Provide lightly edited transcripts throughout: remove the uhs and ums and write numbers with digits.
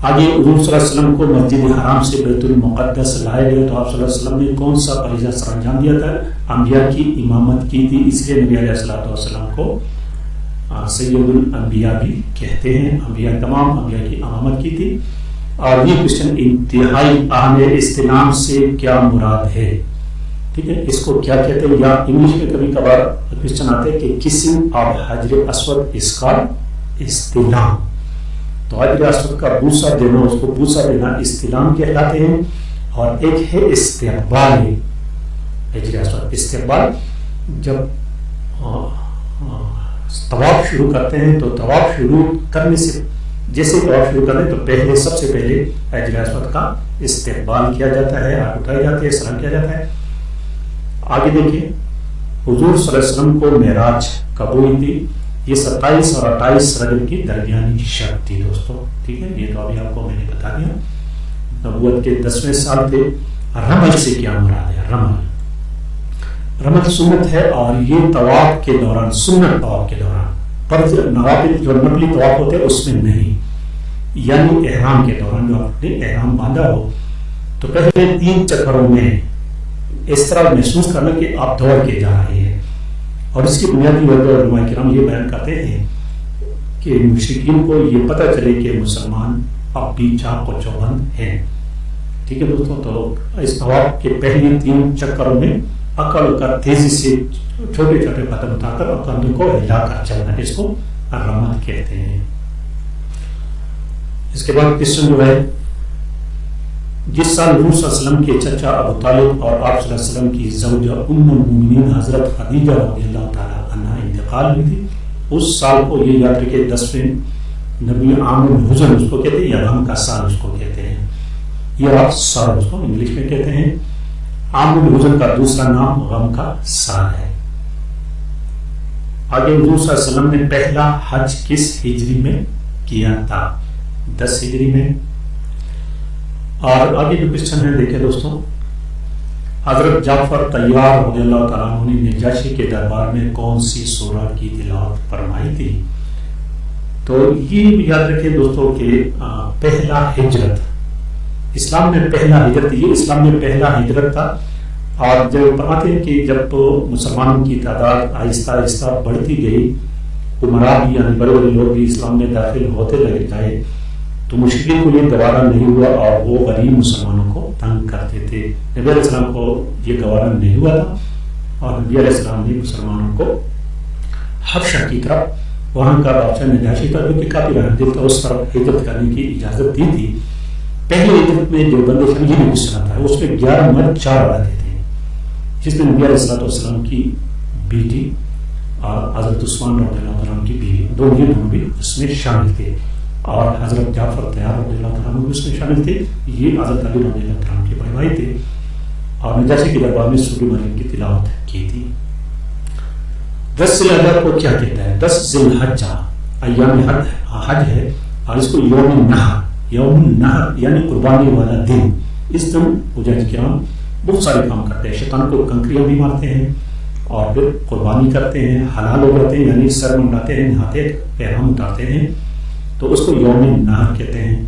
آگے حضور صلی اللہ علیہ وسلم کو مسجد حرام سے بیت المقدس لائے گئے تو آپ صلی اللہ علیہ وسلم نے کون سا فریضہ سر انجام دیا تھا؟ انبیاء کی امامت کی تھی، اس لیے نبی علیہ السلام کو سید الانبیاء بھی کہتے ہیں، انبیاء تمام انبیاء کی امامت کی تھی۔ اور یہ کوشچن انتہائی اہم ہے، استلام سے کیا مراد ہے، ٹھیک ہے، اس کو کیا کہتے ہیں، یا انگلش میں کبھی کبھار کوشچن آتے ہیں کہ کسم آف حجر اسود اس کا استلام، تو حجر اسود کا بوسہ دینا، اس کو بوسہ دینا استلام کہلاتے ہیں۔ اور ایک ہے استقبال حجر اسود، استقبال جب طواف شروع کرتے ہیں تو طواف شروع کرنے سے جیسے طواف شروع کریں تو پہلے سب سے پہلے حجر اسود کا استقبال کیا جاتا ہے، ہاتھ اٹھائے جاتے ہیں، سلام کیا جاتا ہے۔ آگے دیکھیں حضور صلی اللہ علیہ وسلم کو معراج کب ہوئی تھی؟ یہ 27 اور 28 رجب کی درمیانی شب تھی دوستو، ٹھیک ہے، یہ تو ابھی آپ کو میں نے بتا دیا۔ نبوت کے 10ویں سال تھے۔ رمل سے کیا مراد ہے؟ رمل سنت ہے، اور یہ طواف کے دوران، سنت طواف کے دوران، پر نوافل جو نقلی طواف ہوتے ہیں اس میں نہیں، یعنی احرام کے دوران جو آپ نے احرام باندھا ہو تو پہلے 3 چکروں میں اس طرح محسوس کرنا کہ آپ دوڑ کے جا رہے ہیں۔ اور اس کی بنیادی وجہ علماء کرام یہ بیان کرتے ہیں کہ مشرکین کو یہ پتہ چلے کہ مسلمان اب بھی چاق و چوبند ہیں، ٹھیک ہے دوستوں۔ تو اس طواف کے پہلے 3 چکروں میں عقل کا تیزی سے چھوٹے چھوٹے قدم اٹھا کر کندھوں کو ہلا کر چلنا، اس کو رمل کہتے ہیں۔ اس کے بعد کوشچن جو ہے، جس سال حضور صلی اللہ علیہ وسلم کے چچا ابو طالب اور آپ صلی اللہ علیہ وسلم کی زوجہ ام المومنین حضرت خدیجہ رضی اللہ تعالیٰ عنہا انتقال ہوئی تھی، اس سال کو یہ یاد رکھے 10ویں نبی عام الحزن اس کو کہتے ہیں، یا غم کا سال اس کو کہتے ہیں، یا سال اس کو انگلش میں کہتے ہیں۔ عام الحزن کا دوسرا نام غم کا سال ہے۔ آگے حضور صلی اللہ علیہ وسلم نے پہلا حج کس ہجری میں کیا تھا؟ 10 ہجری میں۔ اور آگے جو کوشچن ہے دیکھیں دوستوں، حضرت جعفر طیار رضی اللہ تعالیٰ عنہ نے نجاشی کے دربار میں کون سی سورہ کی تلاوت فرمائی تھی؟ تو یہ یاد رکھیں دوستوں کہ پہلا ہجرت، اسلام میں پہلا ہجرت، یہ اسلام میں پہلا ہجرت تھا۔ اور جو فرماتے ہیں کہ جب مسلمانوں کی تعداد آہستہ آہستہ بڑھتی گئی، عمراء بھی یعنی بڑے بڑے لوگ بھی اسلام میں داخل ہوتے لگے جائے، تو مشرکین کو یہ گوارا نہیں ہوا اور وہ غریب مسلمانوں کو تنگ کرتے تھے۔ نبی علیہ السلام کو یہ گوارا نہیں ہوا تھا، اور نبی علیہ السلام نے مسلمانوں کو حبشہ کی طرف، وہاں کا بادشاہ نجاشی تھا جو کہ کافی رحمدل تھا، اس طرف ہجرت کرنے کی اجازت دی تھی۔ پہلے ہجرت میں جو بندے شامل یہ مسئلہ تھا، اس میں 11 مرد 4 عورتیں تھے، جس میں نبی علیہ السلام کی بیٹی اور حضرت عثمان رضی اللہ عنہ کی بیوی، دونوں بھی اس میں شامل تھے، اور حضرت جعفر طیار رضی اللہ عنہ بھی اس میں شامل تھے۔ یہ حضرت علی رضی اللہ عنہ کے بڑے بھائی تھے، اور نجاشی کے دربار میں سورہ مریم کی تلاوت کی تھی۔ 10 ذی الحجہ کو کیا کہتا ہے؟ 10 ذی الحجہ ایام حج ہے، اور اس کو یوم النحر، یوم النحر یعنی قربانی والا دن، اس دن حجاج کرام بہت سارے کام کرتے ہیں، شیطان کو کنکریاں بھی مارتے ہیں، اور پھر قربانی کرتے ہیں، حلال ہو جاتے ہیں، یعنی سر منڈاتے ہیں، نہاتے، احرام اتارتے ہیں، تو اس کو یوم النحر کہتے ہیں۔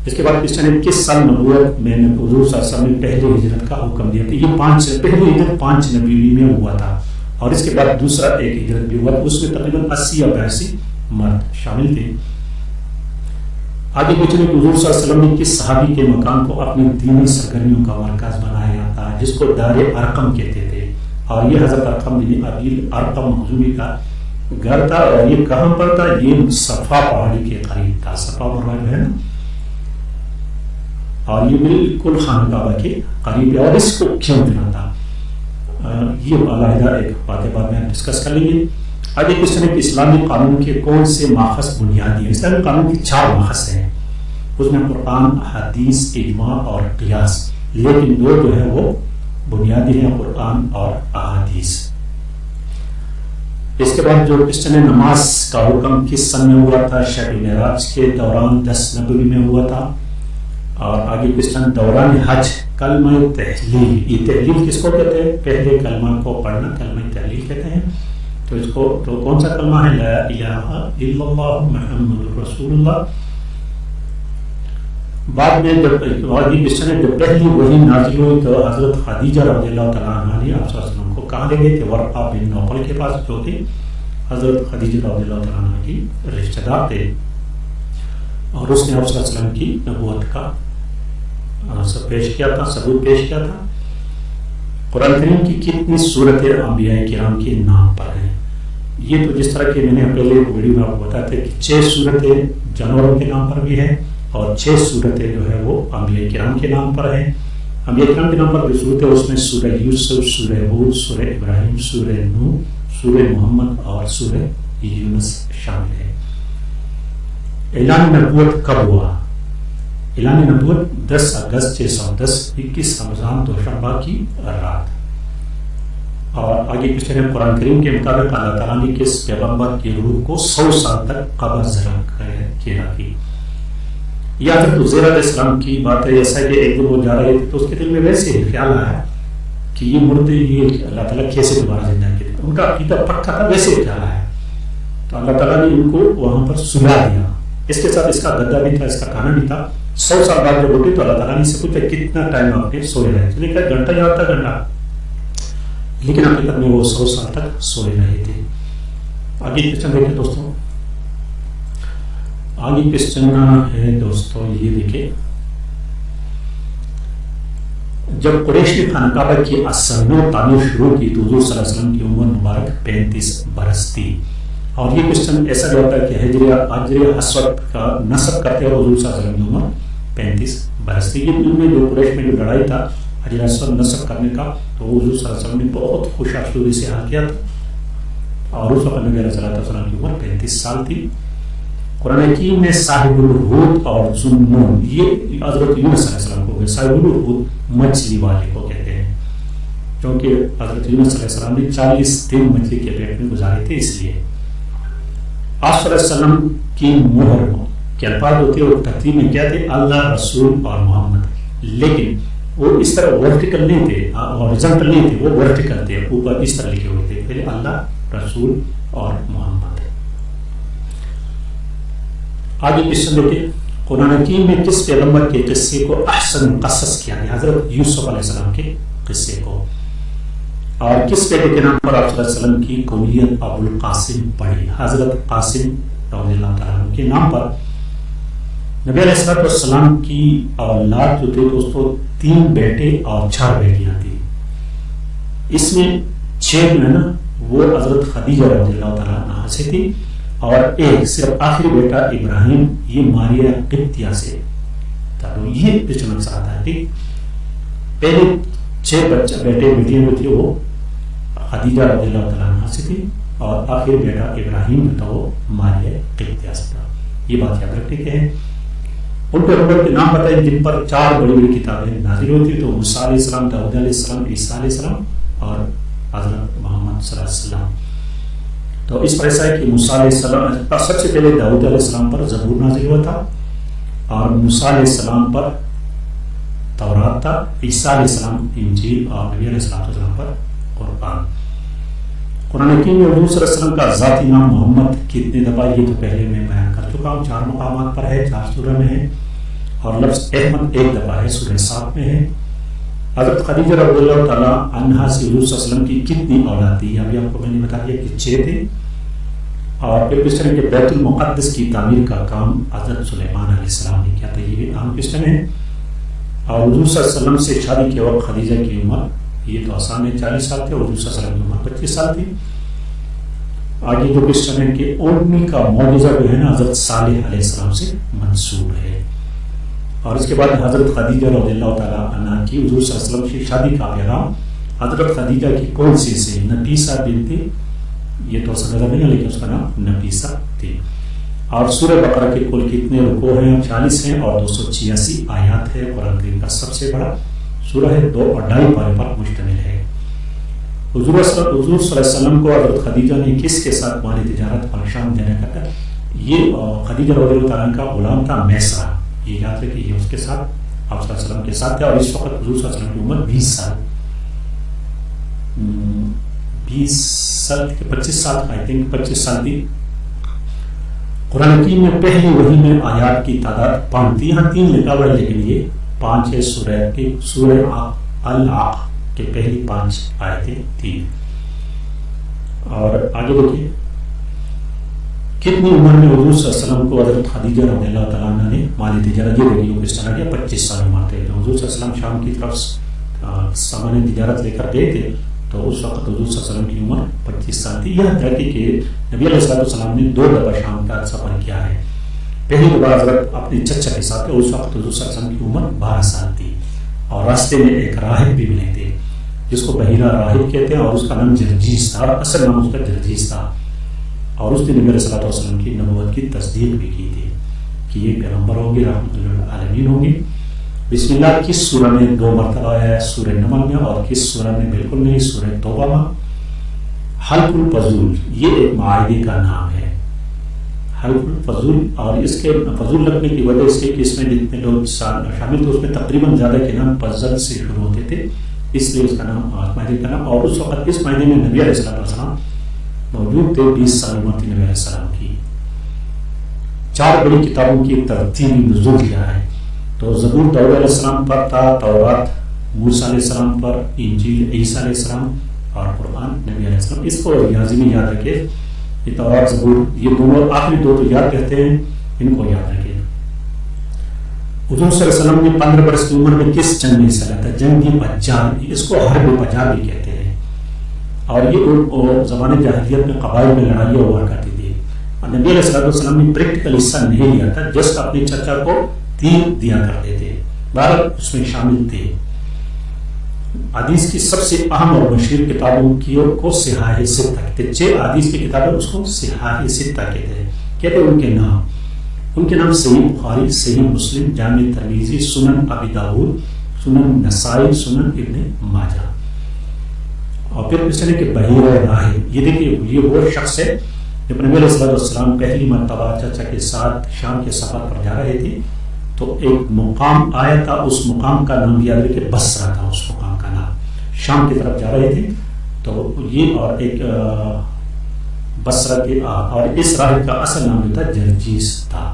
اس کے بعد کوشچن ہے، کس سال نبوت میں حضور صلی اللہ علیہ وسلم نے پہلے ہجرت کا حکم دیا تھا؟ یہ پہلی ہجرت 5 نبوی میں ہوا تھا، اور اس کے بعد دوسرا ایک ہجرت بھی ہوا، اس میں تقریباً 80 یا 82 مرد شامل تھے۔ آگے کوشچن ہے کہ حضور صلی اللہ علیہ وسلم نے کس صحابی کے مکان کو اپنی دینی سرگرمیوں کا مرکز بنایا تھا، جس کو دار ارقم کہتے تھے، اور یہ حضرت ارقم بن ابی ارقم مخزومی کا گھر تھا، اور یہ کہاں پر تھا؟ یہ صفا پہاڑی کے قریب تھا، صفا پہاڑی ہے نا، اور یہ بالکل خانہ کعبہ کے قریب ہے۔ اور اس کو کیوں چنا تھا یہ علیحدہ ایک بات بعد میں ہم ڈسکس کر لیں گے۔ آگے کوشچن ہے کہ اسلامی قانون کے کون سے ماخذ بنیادی ہیں؟ اسلامی قانون کی 4 ماخذ ہیں، اس میں قرآن، حدیث، اجماع اور قیاس، لیکن 2 جو ہے وہ بنیادی ہیں، قرآن اور احادیث۔ اس کے بعد جو کوشچن ہے، نماز کا حکم کس سن میں ہوا تھا؟ شب معراج کے دوران 10 نبوی میں ہوا تھا۔ اور آگے کوشچن، دوران حج کلمہ تحلیل، یہ تحلیل کس کو کہتے ہیں؟ پہلے کلمہ کو پڑھنا کلمہ تحلیل کہتے ہیں، تو اس کو تو کون سا کلمہ ہے؟ لا الہ الا اللہ محمد رسول اللہ۔ بعد میں جب کوشچن ہے جب پہلی وہی نازل ہوئی تو حضرت خدیجہ رضی اللہ تعالیٰ عنہ نے آپ صلی اللہ علیہ وسلم کو کہاں لے گئے تھے؟ ورقہ بن نوفل کے پاس، جو تھے حضرت خدیجہ رضی اللہ تعالیٰ عنہ کی رشتہ دار تھے، اور اس نے آپ صلی اللہ علیہ وسلم کی نبوت کا ثبوت پیش کیا تھا۔ قرآن کریم کی کتنی صورتیں انبیاء کرام کے نام پر ہیں؟ یہ تو جس طرح کہ میں نے پہلے ویڈیو میں آپ کو بتایا تھا کہ 6 صورتیں جانوروں کے نام پر بھی ہیں، اور 6 صورتیں جو ہے وہ انبیاء کرام کے نام پر ہیں۔ انبیاء کرام کے نام پر جو صورتیں اس میں سورہ یوسف، سورہ ہود، سورہ ابراہیم، سورہ نوح، سورہ محمد اور سورہ یونس شامل ہے۔ اعلان نبوت کب ہوا؟ اعلان نبوت 10 اگست 610 21 رمضان دوشنبہ کی رات۔ اور آگے پیچھے قرآن کریم کے مطابق اللہ تعالیٰ نے کس پیغمبر کی روح کو 100 سال تک قبض رکھی؟ یہ حضرت عزیر علیہ السلام کی بات ہے۔ ایسا کہ ایک دن وہ جا رہے تھے تو اس کے دل میں ویسے خیال آیا کہ یہ مردے یہ اللہ تعالیٰ کیسے دوبارہ زندہ کیے، ان کا عقیدہ پکا تھا، ویسے خیال آیا تو اللہ تعالیٰ نے ان کو وہاں پر سلا دیا۔ اس کے ساتھ اس کا گدا بھی تھا، اس کا کھانا بھی تھا۔ 100 سال بعد جب اٹھے تو اللہ تعالیٰ نے سے پوچھا کتنا ٹائم آپ نے سوئے رہے؟ چلے کہ گھنٹہ یا آدھا گھنٹہ، لیکن حقیقت میں وہ 100 سال تک سوئے رہے تھے۔ آگے کوشچن دیکھیں دوستوں، آگے کوشچن ہے دوستوں یہ دیکھیں، جب قریش نے خانہ کعبہ کی اصلاح و تعمیر شروع کی تو حضور صلی اللہ علیہ وسلم کی عمر مبارک 35 برس تھی۔ اور یہ کوشچن ایسا جاتا ہے کہ ہجریہ اسود کا نسب کرتے ہوئے حضور صلی اللہ علیہ وسلم کی عمر 35 برس تھی۔ یہ میں جو قریش میں جو لڑائی تھا حجریہ اسود نسب کرنے کا، تو حضور صلی اللہ علیہ وسلم نے بہت خوش آشودی سے حل کیا تھا، اور اس وقت نبی علیہ السلام کی عمر 35 سال تھی۔ قرآن حکیم میں صاحب الحوت اور ذوالنون، یہ حضرت یونس علیہ السلام کو، صاحب الحوت مچھلی والے کو کہتے ہیں، کیونکہ حضرت یونس علیہ السلام نے 40 دن مچھلی کے پیٹ میں گزارے تھے، اس لیے آپ صلی اللہ علیہ وسلم کی مہر کے الفاظ ہوتے ہیں اور ترتیب میں کیا تھے؟ اللہ، رسول اور محمد، لیکن وہ اس طرح ورٹیکل نہیں تھے، ہارزونٹل نہیں تھے، وہ ورٹیکل تھے، اوپر اس طرح لکھے ہوئے تھے، پہلے اللہ، رسول اور محمد۔ آگے کوشچن دیکھیں، قرآن حکیم میں کس پیغمبر کے قصے کو احسن قصص کیا گیا؟ حضرت یوسف علیہ السلام کے قصے کو۔ اور کس بیٹے کے نام پر آپ صلی اللہ علیہ وسلم کی کنیت ابو القاسم پڑھی؟ حضرت قاسم رضی اللہ تعالیٰ عنہ کے نام پر۔ نبی علیہ السلام کی اولاد جو تھے دوستو 3 بیٹے اور 4 بیٹیاں تھیں، اس میں 6 جو ہے نا وہ حضرت خدیجہ رضی اللہ تعالیٰ عنہ سے تھی، اور ایک صرف آخری بیٹا ابراہیم یہ ماریہ قبطیہ سے تھا۔ تو یہ پچھلے نقصہ آتا ہے، ٹھیک۔ پہلے 6 بیٹے بیٹیاں جو تھے وہ خدیجہ رضی اللہ تعالیٰ عنہ سے تھی، اور آخری بیٹا ابراہیم جو تھا وہ ماریہ قبطیہ سے تھا۔ یہ بات یاد رکھتے ہیں۔ ان پیغمبر کے نام بتائیں جن پر 4 بڑی بڑی کتابیں نازل ہوتی، تو موسیٰ علیہ السلام، داؤد علیہ السلام، عیسیٰ علیہ السلام اور حضرت محمد صلی اللہ علیہ وسلم۔ تو اس پر ایسا ہے کہ موسیٰ علیہ السلام پر سب سے پہلے داؤد علیہ السلام پر زبور نازل ہوا تھا، اور موسیٰ علیہ السلام پر تورات تھا، عیسیٰ علیہ السلام انجیل، اور نبی علیہ السلام پر قرآن۔ قرآن حکیم میں حضور صلی اللہ علیہ وسلم کا ذاتی نام محمد کتنے دفعہ؟ یہ تو پہلے میں بیان کر چکا ہوں، 4 مقامات پر ہے، 4 سورہ میں ہے، اور لفظ احمد 1 دفعہ ہے، سورہ 7 میں ہے۔ حضرت خدیجہ رضی اللہ تعالیٰ عنہا سے حضور صلی اللہ علیہ وسلم کی کتنی اولاد تھی؟ ابھی آپ کو میں نے بتا دیا کہ 6 تھے۔ اور پھر کوشچن ہے کہ بیت المقدس کی تعمیر کا کام حضرت سلیمان علیہ السلام نے کیا تھا؟ یہ بھی اہم کوشچن ہے۔ اور حضور صلی اللہ علیہ وسلم سے شادی کے وقت خدیجہ کی عمر یہ تو آسان ہے 40 سال تھے، اور حضور صلی اللہ علیہ وسلم کی عمر 25 سال تھی۔ آگے جو کوشچن ہے کہ اونٹنی کا معجزہ جو ہے نا حضرت صالح علیہ السلام سے منسوب ہے۔ اور اس کے بعد حضرت خدیجہ رضی اللہ تعالیٰ عنہ کی حضور صلی اللہ علیہ وسلم کی شادی کا پیغام حضرت خدیجہ کی کون سی سے؟ نفیسہ بنت، یہ تو اصل نظر نہیں ہے لیکن اس کا نام نفیسہ تھی۔ اور سورہ بقرہ کے کل کتنے رکوع ہیں؟ 40 ہیں، اور 286 آیات ہے۔ قرآن کریم کا سب سے بڑا سورہ ہے، 2 اور 2.5 پارے پر مشتمل ہے۔ حضور صلی اللہ علیہ وسلم کو حضرت خدیجہ نے کس کے ساتھ مالی تجارت پر شام دینے کا تھا؟ یہ خدیجہ رضی اللہ تعالیٰ کا غلام تھا میسرہ، یہ یاد ہے کہ یہ اس کے ساتھ آپ صلی اللہ علیہ وسلم کے ساتھ تھے، اور اس وقت حضور صلی اللہ علیہ وسلم کی عمر 20 سال 25 سال آئی تھنک 25 سال تھی۔ قرآن حکیم میں پہلی وحی میں آیات کی تعداد 5 تھی. یہاں 3 لکھا ہوا ہے لیکن یہ 5 ہے. سورہ العق کے پہلی 5 آیتیں تھیں. اور آگے دیکھیے کتنی عمر میں حضور صلی اللہ علیہ وسلم کو حضرت خدیجہ رضی اللہ تعالیٰ عنہ نے مالی تجارت یہ دیکھیے کس طرح کیا 25 سال عمر تھے. تو حضور صلی اللہ علیہ وسلم شام کی طرف سامان تجارت لے کر گئے تھے تو اس وقت حضور صلی اللہ علیہ وسلم کی عمر 25 سال تھی. یہ تحقیق کہ نبی علیہ السلام نے 2 دفعہ شام کا سفر کیا ہے. پہلی دفعہ حضرت اپنے چچا کے ساتھ اس وقت حضور صلی اللہ علیہ وسلم کی عمر 12 سال تھی اور راستے میں ایک راہب بھی ملے تھے جس کو بحیرہ راہب کہتے ہیں اور اس کا نام جرجیس تھا. اصل نام اس کا جرجیس تھا اور اس نے نبی علیہ السلام کی نبوت کی تصدیق بھی کی تھی کہ یہ پیغمبر ہوں گے رحمۃ للعالمین ہوں گے. بسم اللہ کس سورہ میں 2 مرتبہ آیا ہے؟ سورہ نمل میں. اور کس سورہ میں؟ بالکل نہیں، سورہ توبہ میں. حلف الفضول یہ ایک معاہدے کا نام ہے، حلف الفضول. اور اس کے فضول لگنے کی وجہ سے کہ اس میں جتنے لوگ شامل تھے اس میں تقریباً زیادہ کے نام فضل سے شروع ہوتے تھے، اس لیے اس کا نام معاہدے کا نام. اور اس وقت اس معاہدے میں نبی علیہ السلام موجود تھے. 20 سال عمر تھی نبی علیہ السلام کی. 4 بڑی کتابوں کی ترتیب نزول کیا ہے. تو زبور داؤد علیہ السلام پر تھا، تورات موسیٰ علیہ السلام پر، انجیل عیسیٰ علیہ السلام اور قرآن نبی علیہ السلام. اس کو لازمی یاد رکھے. یہ تورات زبور یہ دونوں آخری 2 تو یاد رہتے ہیں، ان کو یاد رکھے. حضور صلی اللہ علیہ وسلم نے 15 برس کی عمر میں کس جنگ میں حصہ لیا تھا؟ جنگ پجار، اس کو حرب پجار بھی کہتے ہیں. اور یہ زمانے جاہلیت میں قبائل میں لڑائیاں ہوا کرتی تھی. نبی علیہ السلام نے پریکٹیکل حصہ نہیں لیا تھا، جسٹ اپنے چچا کو تیر دیا کرتے تھے، بہرحال اس میں شامل تھے. حدیث کی سب سے اہم اور مشہور کتابوں کی کو صحاح ستہ کہتے ہیں. 6 حدیث کی کتابیں اس کو صحاح ستہ کہتے ہیں. کہتے ہیں ان کے نام صحیح بخاری، صحیح مسلم، جامع ترمذی، سنن ابی داؤد، سنن نسائی، سنن ابن ماجہ. اور پھر اس نے کہ بحیرہ راہب یہ دیکھیے یہ وہ شخص ہے جب نبی علیہ السلام پہلی مرتبہ چچا کے ساتھ شام کے سفر پر جا رہے تھے تو ایک مقام آیا تھا. اس مقام کا نام یاد رکھے بصرہ تھا. اس مقام کا نام شام کی طرف جا رہے تھے تو یہ اور ایک بصرہ کے اور اس راہب کا اصل نام جو تھا جرجیس تھا.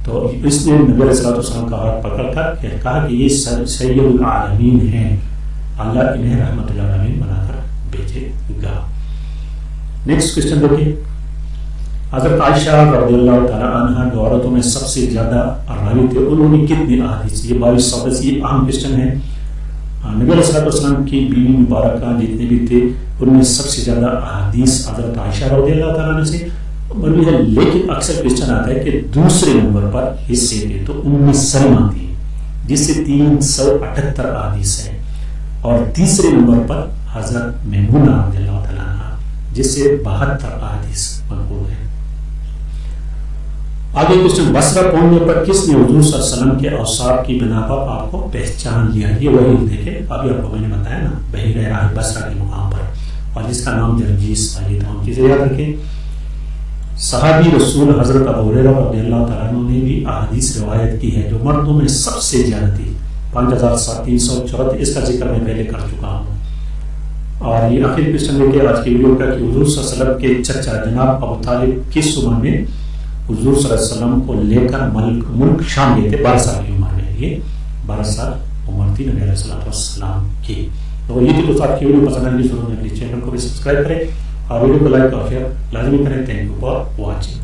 تو اس نے نبی علیہ السلام کا ہاتھ پکڑ کر کہا کہ یہ سید العالمین ہیں، اللہ انہیں رحمت العالمین بنا کر بھیجے گا. نیکسٹ کوشچن دیکھیے. حضرت عائشہ رضی اللہ تعالیٰ عنہ جو عورتوں میں سب سے زیادہ راوی تھے، انہوں نے کتنی احادیث؟ یہ 22 یہ اہم کوشچن ہے. نبی علیہ السلام کی بیوی مبارکہ جتنے بھی تھے ان میں سب سے زیادہ احادیث حضرت عائشہ رضی اللہ تعالیٰ عنہ سے مروی ہے. لیکن اکثر کوشچن آتا ہے کہ دوسرے نمبر پر حصے تھے تو ام سلمہ تھی جس سے 378 احادیث ہیں، اور تیسرے نمبر پر حضرت میمونہ رضی اللہ تعالیٰ عنہ جس سے 72 احادیث منقول ہیں. آگے کوشچن بصرہ پہنچنے پر کس نے حضور صلی اللہ علیہ وسلم کے اوصاف کی بنا پر آپ کو پہچان لیا؟ یہ وہی دیکھیں ابھی آپ کو میں نے بتایا نا بحیرہ راہب بصرہ کے مقام پر، اور جس کا نام جرجیس تھا. یہ تمام چیزیں یاد رکھیں. صحابی رسول حضرت ابو ہریرہ رضی اللہ تعالیٰ عنہ نے بھی احادیث روایت کی ہے جو مردوں میں سب سے زیادہ تھی 5334. اس کا ذکر میں پہلے کر چکا ہوں. اور یہ آخری کوشچن لے کے آج کی ویڈیو کا کہ حضور صلی اللہ علیہ وسلم کے چچا جناب ابو طالب کس عمر میں حضور صلی اللہ علیہ وسلم کو لے کر ملک شام گئے تھے؟ 12 سال کی عمر میں. یہ 12 سال عمر تھی نبی علیہ السلام کی. تو یہ تھی دوستوں آپ کی ویڈیو پسند آنے کی ضرورت ہے پلیز چینل کو بھی سبسکرائب کریں اور ویڈیو کو لائک اور شیئر لازمی کریں. Thank you for watching.